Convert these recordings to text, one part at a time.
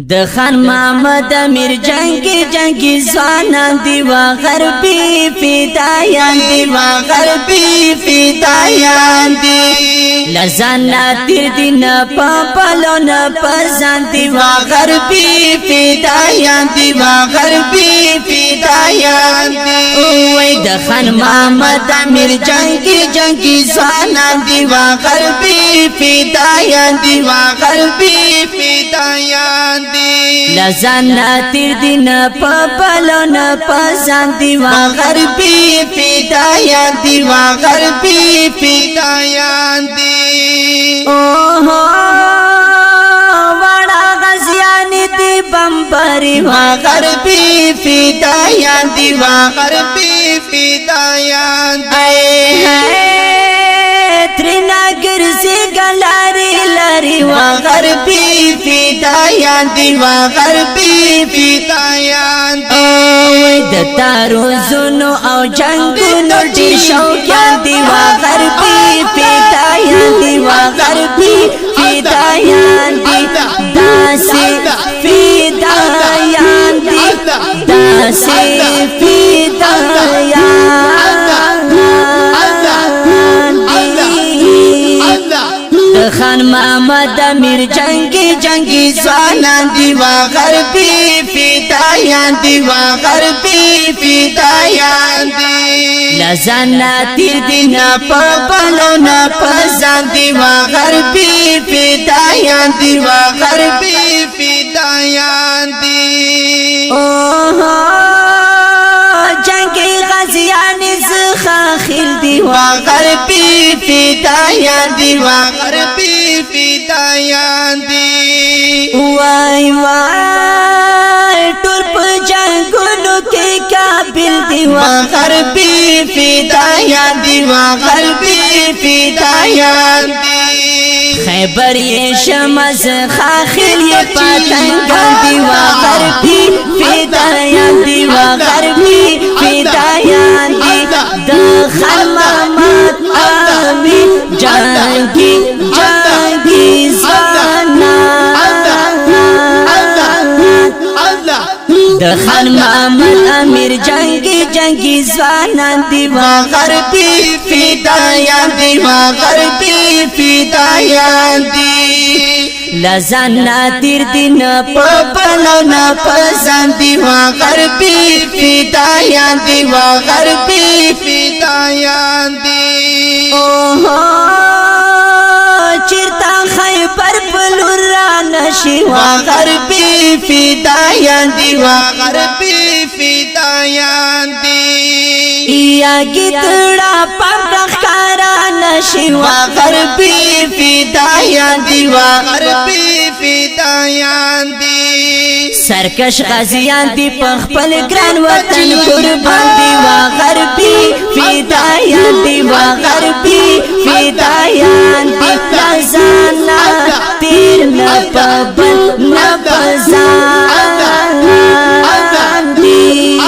د خان محمد امیر جنگی ځوانان دی وا غربي فدایان دی وا غربي فدایان دی لزانا تیر دین پاپلون پرزان دی وا غربي فدایان دی وا غربي فدایان دی وای د خان محمد امیر جنگی ځوانان دی وا غربي فدایان دی وا غربي فدایان لزانا تیر دین پاپلون پرزان دی وا غربي فدایان دی وا غربي فدایان دی اوه وڑا غزیان دی بمبری وا غربي فدایان دی وا غربي فدایان دی ترنا گرزی گلاری لاری وا غربي فدایان دی وا غربي فدایان دی اوی د تارو زونو او جنگونو ډی شوقیان دی وا غربي فدایان دی وا غربي فدایان دی داسې فدایان دی داسې فدایان خان محمد امیر جنگی ځوانان دی وا غربي فدایان دی وا غربي فدایان دی لزانا تیر دین پاپلون پرزان دی وا غربي فدایان دی وا غربي فدایان دی اوه جنگی غزیان زخاخیل دی وا غربي فدایان دی وا غربي فدایان دی وای وای ټول په جنگونو کې قابل دی وا غربي فدایان دی وا غربي فدایان دی خیبر یې شمس خاخیل یې پتنګان دی وا غربي فدایان دی وا غربي فدایان دی د خان محمد امیر جنگی ځوانان د خان محمد امیر جنگی ځوانان دی وا غربي فدایان دی وا غربي فدایان دی لزانا تیر دین پاپلون پرزان دی وا غربي فدایان دی وا غربي فدایان دی اوه چرتا خیبر بلور را نشی وا غربي فدایان دی وا غربي فدایان دی یا گیتڑا پاک خارا نشی وا غربي فدایان دی وا غربي فدایان دی سرکش غازیان دی پخپل گران وطن قربان دی وا غربي فدایان دی وا غربي فدایان دی لزانا تیر نپبل نپزان دی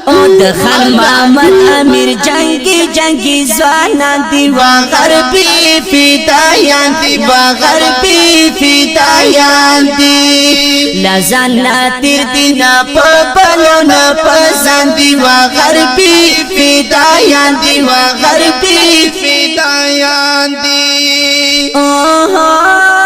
او د خان محمد امیر جنگی ځوانان دی وا غربي فدایان دی وا غربي فدایان دی لزانا تیر دین پاپلون پرزان دی وا غربي فدایان دی وا غربي فدایان دی اوه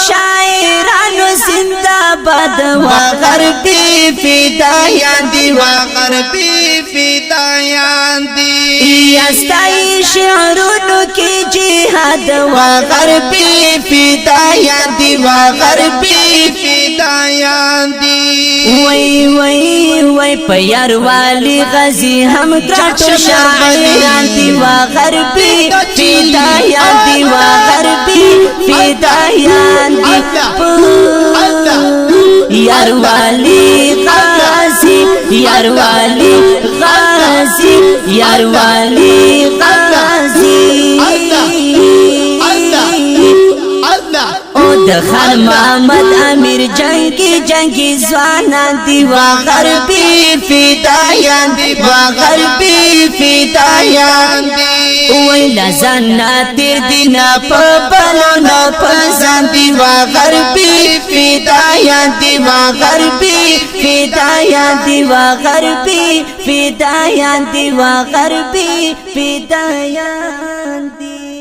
شاعرانو زنده‌باد وا غربي فدایان دی وا غربي فدایان دی استای شعرونو کې جهاد وا غربي فدایان دی وا غربي فدایان دی وای وای وای پیار والی غزی هم ترټ شاعران دی وا غربي فدایان دی وا غربي فدایان دی یار والی غازی یار والی غازی یار والی غازی او د خان محمد امیر جنگی ځوانان دی وا غربي فدایان دی وا غربي فدایان دی وای لزانا تیر دینا په بلونو په فدایان دیوا غربی فدایان دیوا غربی فدایان دیوا غربی فدایان دیوا غربی فدایان دی